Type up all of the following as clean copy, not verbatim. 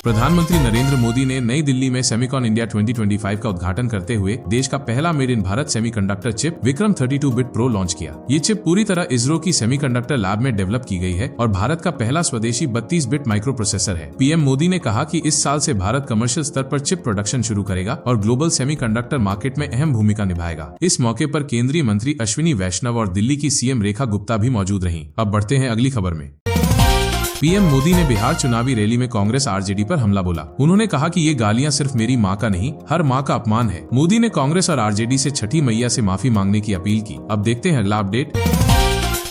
प्रधानमंत्री नरेंद्र मोदी ने नई दिल्ली में सेमिकॉन इंडिया 2025 का उद्घाटन करते हुए देश का पहला made in Bharat semiconductor chip Vikram 32 bit pro launch किया। ये चिप पूरी तरह इसरो की सेमीकंडक्टर लैब में डेवलप की गई है और भारत का पहला स्वदेशी 32 बिट माइक्रो प्रोसेसर है। पीएम मोदी ने कहा कि इस साल से भारत कमर्शियल स्तर पर चिप प्रोडक्शन शुरू करेगा और ग्लोबल सेमीकंडक्टर मार्केट में अहम भूमिका निभाएगा। इस मौके पर केंद्रीय मंत्री अश्विनी वैष्णव और दिल्ली की सीएम रेखा गुप्ता भी मौजूद रहीं। अब बढ़ते हैं अगली खबर में। पीएम मोदी ने बिहार चुनावी रैली में कांग्रेस आरजेडी पर हमला बोला। उन्होंने कहा कि ये गालियां सिर्फ मेरी मां का नहीं, हर मां का अपमान है। मोदी ने कांग्रेस और आरजेडी से छठी मैया से माफी मांगने की अपील की। अब देखते हैं अगला अपडेट।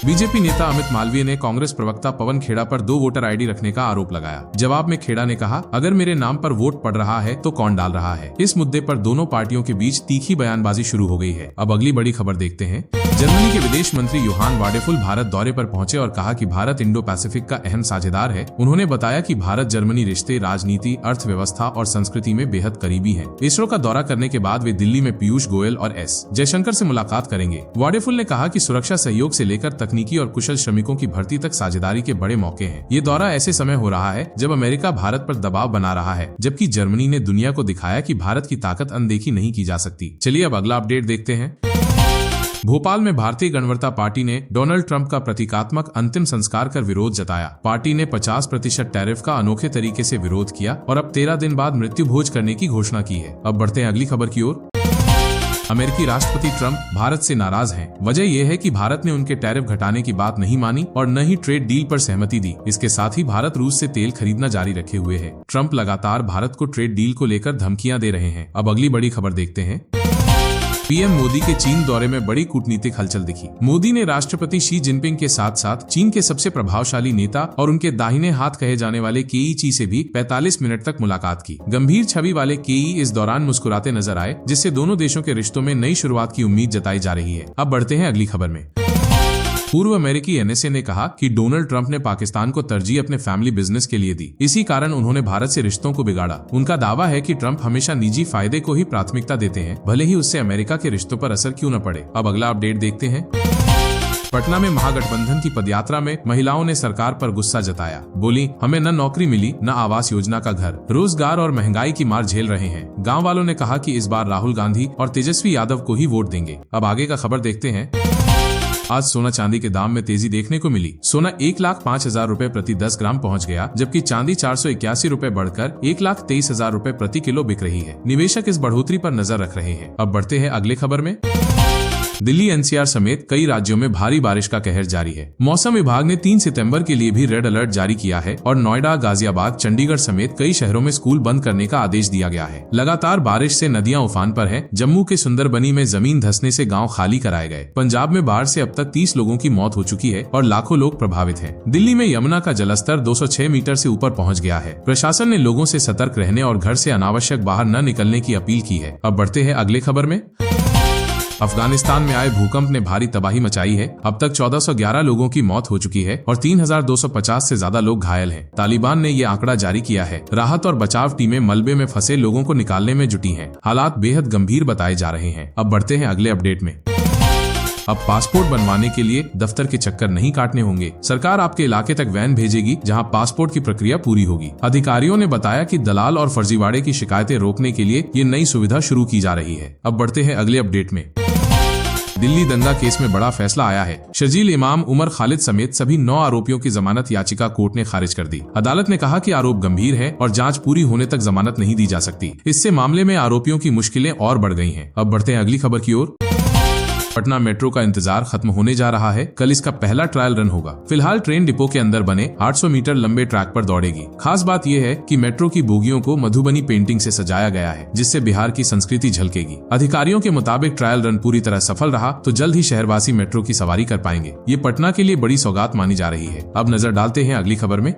बीजेपी नेता अमित मालवीय ने कांग्रेस प्रवक्ता पवन खेड़ा पर 2 वोटर आईडी रखने का आरोप लगाया। जवाब में खेड़ा ने कहा, अगर मेरे नाम पर वोट पड़ रहा है तो कौन डाल रहा है। इस मुद्दे पर दोनों पार्टियों के बीच तीखी बयानबाजी शुरू हो गई है। अब अगली बड़ी खबर देखते हैं। जर्मनी के विदेश मंत्री योहान वाडेफुल भारत दौरे पर पहुंचे और कहा कि भारत इंडो पैसिफिक का अहम साझेदार है। उन्होंने बताया कि भारत जर्मनी रिश्ते, राजनीति, अर्थव्यवस्था और संस्कृति में बेहद करीबी है। इसरो का दौरा करने के बाद वे दिल्ली में पीयूष गोयल और एस जयशंकर से मुलाकात करेंगे। वाडेफुल ने कहा कि सुरक्षा सहयोग से लेकर तकनीकी और कुशल श्रमिकों की भर्ती तक साझेदारी के बड़े मौके हैं। ये दौरा ऐसे समय हो रहा है जब अमेरिका भारत पर दबाव बना रहा है, जबकि जर्मनी ने दुनिया को दिखाया कि भारत की ताकत अनदेखी नहीं की जा सकती। चलिए अब अगला अपडेट देखते हैं। भोपाल में भारतीय गणतंत्र पार्टी ने डोनाल्ड ट्रंप का प्रतीकात्मक अंतिम संस्कार कर विरोध जताया। पार्टी ने 50% टैरिफ का अनोखे तरीके से विरोध किया और अब 13 दिन बाद मृत्यु भोज करने की घोषणा की है। अब बढ़ते हैं अगली खबर की ओर। अमेरिकी राष्ट्रपति ट्रंप भारत से नाराज हैं। वजह यह है कि भारत ने उनके टैरिफ घटाने की बात नहीं मानी और न ही ट्रेड डील पर सहमति दी। इसके साथ ही भारत रूस से तेल खरीदना जारी रखे हुए है। ट्रंप लगातार भारत को ट्रेड डील को लेकर धमकियां दे रहे हैं। अब अगली बड़ी खबर देखते हैं। पीएम मोदी के चीन दौरे में बड़ी कूटनीतिक हलचल दिखी। मोदी ने राष्ट्रपति शी जिनपिंग के साथ साथ चीन के सबसे प्रभावशाली नेता और उनके दाहिने हाथ कहे जाने वाले केई ची से भी 45 मिनट तक मुलाकात की। गंभीर छवि वाले केई इस दौरान मुस्कुराते नजर आए, जिससे दोनों देशों के रिश्तों में नई शुरुआत की उम्मीद जताई जा रही है। अब बढ़ते हैं अगली खबर में। पूर्व अमेरिकी एनएसए ने कहा कि डोनाल्ड ट्रंप ने पाकिस्तान को तरजीह अपने फैमिली बिजनेस के लिए दी। इसी कारण उन्होंने भारत से रिश्तों को बिगाड़ा। उनका दावा है कि ट्रंप हमेशा निजी फायदे को ही प्राथमिकता देते हैं, भले ही उससे अमेरिका के रिश्तों पर असर क्यों न पड़े। अब अगला अपडेट देखते हैं। पटना में महागठबंधन की पदयात्रा में महिलाओं ने सरकार पर गुस्सा जताया। बोली, हमें न नौकरी मिली, न आवास योजना का घर, रोजगार और महंगाई की मार झेल रहे हैं। गाँव वालों ने कहा कि इस बार राहुल गांधी और तेजस्वी यादव को ही वोट देंगे। अब आगे का खबर देखते हैं। आज सोना चांदी के दाम में तेजी देखने को मिली। सोना 1,05,000 रुपए प्रति 10 ग्राम पहुंच गया, जबकि चांदी 481 रुपए बढ़कर 1,23,000 रुपए प्रति किलो बिक रही है। निवेशक इस बढ़ोतरी पर नजर रख रहे हैं। अब बढ़ते हैं अगले खबर में। दिल्ली एनसीआर समेत कई राज्यों में भारी बारिश का कहर जारी है। मौसम विभाग ने 3 सितंबर के लिए भी रेड अलर्ट जारी किया है और नोएडा, गाजियाबाद, चंडीगढ़ समेत कई शहरों में स्कूल बंद करने का आदेश दिया गया है। लगातार बारिश से नदियां उफान पर हैं। जम्मू के सुंदरबनी में जमीन धंसने से गांव खाली कराए गए। पंजाब में बाढ़ से अब तक 30 लोगों की मौत हो चुकी है और लाखों लोग प्रभावित हैं। दिल्ली में यमुना का जलस्तर 206 मीटर से ऊपर पहुँच गया है। प्रशासन ने लोगों से सतर्क रहने और घर से अनावश्यक बाहर न निकलने की अपील की है। अब बढ़ते हैं अगले खबर में। अफगानिस्तान में आए भूकंप ने भारी तबाही मचाई है। अब तक 1411 लोगों की मौत हो चुकी है और 3250 से ज्यादा लोग घायल हैं। तालिबान ने ये आंकड़ा जारी किया है। राहत और बचाव टीमें मलबे में फंसे लोगों को निकालने में जुटी हैं। हालात बेहद गंभीर बताए जा रहे हैं। अब बढ़ते हैं अगले अपडेट में। अब पासपोर्ट बनवाने के लिए दफ्तर के चक्कर नहीं काटने होंगे। सरकार आपके इलाके तक वैन भेजेगी, जहां पासपोर्ट की प्रक्रिया पूरी होगी। अधिकारियों ने बताया कि दलाल और फर्जीवाड़े की शिकायतें रोकने के लिए ये नई सुविधा शुरू की जा रही है। अब बढ़ते हैं अगले अपडेट में। दिल्ली दंगा केस में बड़ा फैसला आया है। शर्जील इमाम, उमर खालिद समेत सभी 9 आरोपियों की जमानत याचिका कोर्ट ने खारिज कर दी। अदालत ने कहा कि आरोप गंभीर है और जांच पूरी होने तक जमानत नहीं दी जा सकती। इससे मामले में आरोपियों की मुश्किलें और बढ़ गई हैं। अब बढ़ते हैं अगली खबर की ओर। पटना मेट्रो का इंतजार खत्म होने जा रहा है। कल इसका पहला ट्रायल रन होगा। फिलहाल ट्रेन डिपो के अंदर बने 800 मीटर लंबे ट्रैक पर दौड़ेगी। खास बात यह है कि मेट्रो की बोगियों को मधुबनी पेंटिंग से सजाया गया है, जिससे बिहार की संस्कृति झलकेगी। अधिकारियों के मुताबिक ट्रायल रन पूरी तरह सफल रहा तो जल्द ही शहरवासी मेट्रो की सवारी कर पाएंगे। ये पटना के लिए बड़ी सौगात मानी जा रही है। अब नजर डालते हैं अगली खबर में।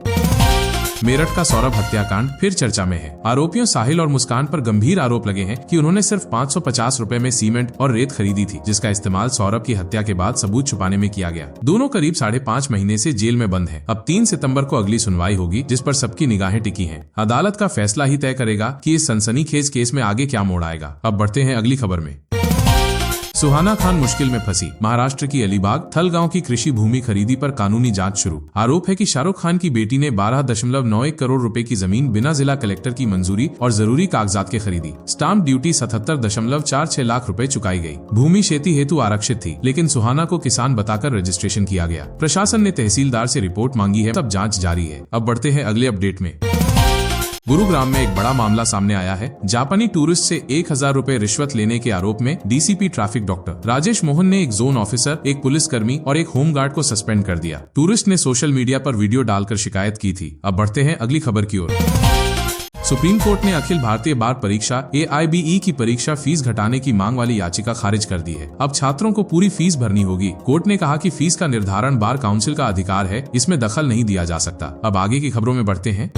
मेरठ का सौरभ हत्याकांड फिर चर्चा में है। आरोपियों साहिल और मुस्कान पर गंभीर आरोप लगे हैं कि उन्होंने सिर्फ 550 रुपए में सीमेंट और रेत खरीदी थी, जिसका इस्तेमाल सौरभ की हत्या के बाद सबूत छुपाने में किया गया। दोनों करीब 5.5 महीने से जेल में बंद हैं। अब 3 सितंबर को अगली सुनवाई होगी, जिस पर सबकी निगाहें टिकी हैं। अदालत का फैसला ही तय करेगा कि इस सनसनीखेज केस में आगे क्या मोड़ आएगा। अब बढ़ते हैं अगली खबर में। सुहाना खान मुश्किल में फंसी। महाराष्ट्र की अलीबाग थल गांव की कृषि भूमि खरीदी पर कानूनी जांच शुरू। आरोप है कि शाहरुख खान की बेटी ने 12.91 करोड़ रुपए की जमीन बिना जिला कलेक्टर की मंजूरी और जरूरी कागजात के खरीदी। स्टाम्प ड्यूटी 77.46 लाख रुपए चुकाई गई। भूमि खेती हेतु आरक्षित थी, लेकिन सुहाना को किसान बताकर रजिस्ट्रेशन किया गया। प्रशासन ने तहसीलदार से रिपोर्ट मांगी है, तब जाँच जारी है। अब बढ़ते हैं अगले अपडेट में। गुरुग्राम में एक बड़ा मामला सामने आया है। जापानी टूरिस्ट से 1000 रुपए रिश्वत लेने के आरोप में DCP traffic doctor Rajesh Mohan ने एक जोन ऑफिसर, एक पुलिसकर्मी और एक होमगार्ड को सस्पेंड कर दिया। टूरिस्ट ने सोशल मीडिया पर वीडियो डालकर शिकायत की थी। अब बढ़ते हैं अगली खबर की ओर। सुप्रीम कोर्ट ने अखिल भारतीय बार परीक्षा AIBE की परीक्षा फीस घटाने की मांग वाली याचिका खारिज कर दी है। अब छात्रों को पूरी फीस भरनी होगी। कोर्ट ने कहा कि फीस का निर्धारण बार काउंसिल का अधिकार है, इसमें दखल नहीं दिया जा सकता। अब आगे की खबरों में बढ़ते हैं।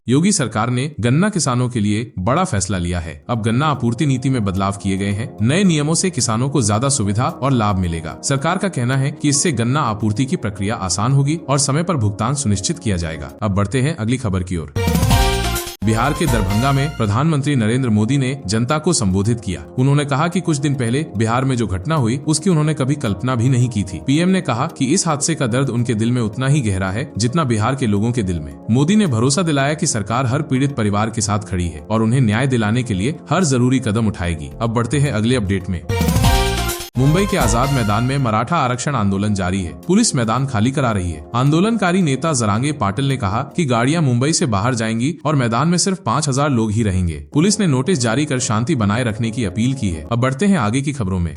योगी सरकार ने गन्ना किसानों के लिए बड़ा फैसला लिया है। अब गन्ना आपूर्ति नीति में बदलाव किए गए हैं। नए नियमों से किसानों को ज्यादा सुविधा और लाभ मिलेगा। सरकार का कहना है कि इससे गन्ना आपूर्ति की प्रक्रिया आसान होगी और समय पर भुगतान सुनिश्चित किया जाएगा। अब बढ़ते हैं अगली खबर की ओर। बिहार के दरभंगा में प्रधानमंत्री नरेंद्र मोदी ने जनता को संबोधित किया। उन्होंने कहा कि कुछ दिन पहले बिहार में जो घटना हुई उसकी उन्होंने कभी कल्पना भी नहीं की थी। पीएम ने कहा कि इस हादसे का दर्द उनके दिल में उतना ही गहरा है जितना बिहार के लोगों के दिल में। मोदी ने भरोसा दिलाया कि सरकार हर पीड़ित परिवार के साथ खड़ी है और उन्हें न्याय दिलाने के लिए हर जरूरी कदम उठाएगी। अब बढ़ते हैं अगले अपडेट में। मुंबई के आजाद मैदान में मराठा आरक्षण आंदोलन जारी है। पुलिस मैदान खाली करा रही है। आंदोलनकारी नेता जरांगे पाटिल ने कहा कि गाड़ियां मुंबई से बाहर जाएंगी और मैदान में सिर्फ 5000 लोग ही रहेंगे। पुलिस ने नोटिस जारी कर शांति बनाए रखने की अपील की है। अब बढ़ते हैं आगे की खबरों में।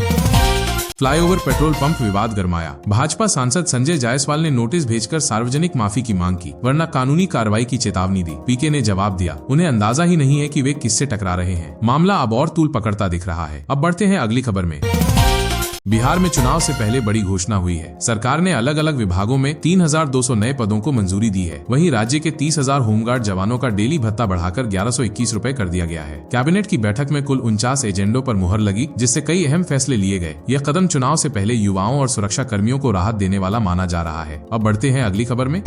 फ्लाईओवर पेट्रोल पंप विवाद गरमाया। भाजपा सांसद संजय जायसवाल ने नोटिस भेजकर सार्वजनिक माफी की मांग की, वरना कानूनी कार्रवाई की चेतावनी दी। पीके ने जवाब दिया, उन्हें अंदाजा ही नहीं है कि वे किससे टकरा रहे हैं। मामला अब और तूल पकड़ता दिख रहा है। अब बढ़ते हैं अगली खबर में। बिहार में चुनाव से पहले बड़ी घोषणा हुई है। सरकार ने अलग अलग विभागों में 3200 नए पदों को मंजूरी दी है। वहीं राज्य के 30,000 होमगार्ड जवानों का डेली भत्ता बढ़ाकर 1121 रुपए कर दिया गया है। कैबिनेट की बैठक में कुल 49 एजेंडों पर मुहर लगी, जिससे कई अहम फैसले लिए गए। यह कदम चुनाव से पहले युवाओं और सुरक्षा कर्मियों को राहत देने वाला माना जा रहा है। अब बढ़ते हैं अगली खबर में।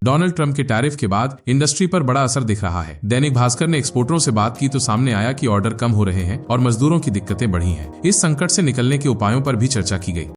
डोनाल्ड ट्रंप के टैरिफ के बाद इंडस्ट्री पर बड़ा असर दिख रहा है। दैनिक भास्कर ने एक्सपोर्टरों से बात की तो सामने आया कि ऑर्डर कम हो रहे हैं और मजदूरों की दिक्कतें बढ़ी हैं। इस संकट से निकलने के उपायों पर भी चर्चा की गई।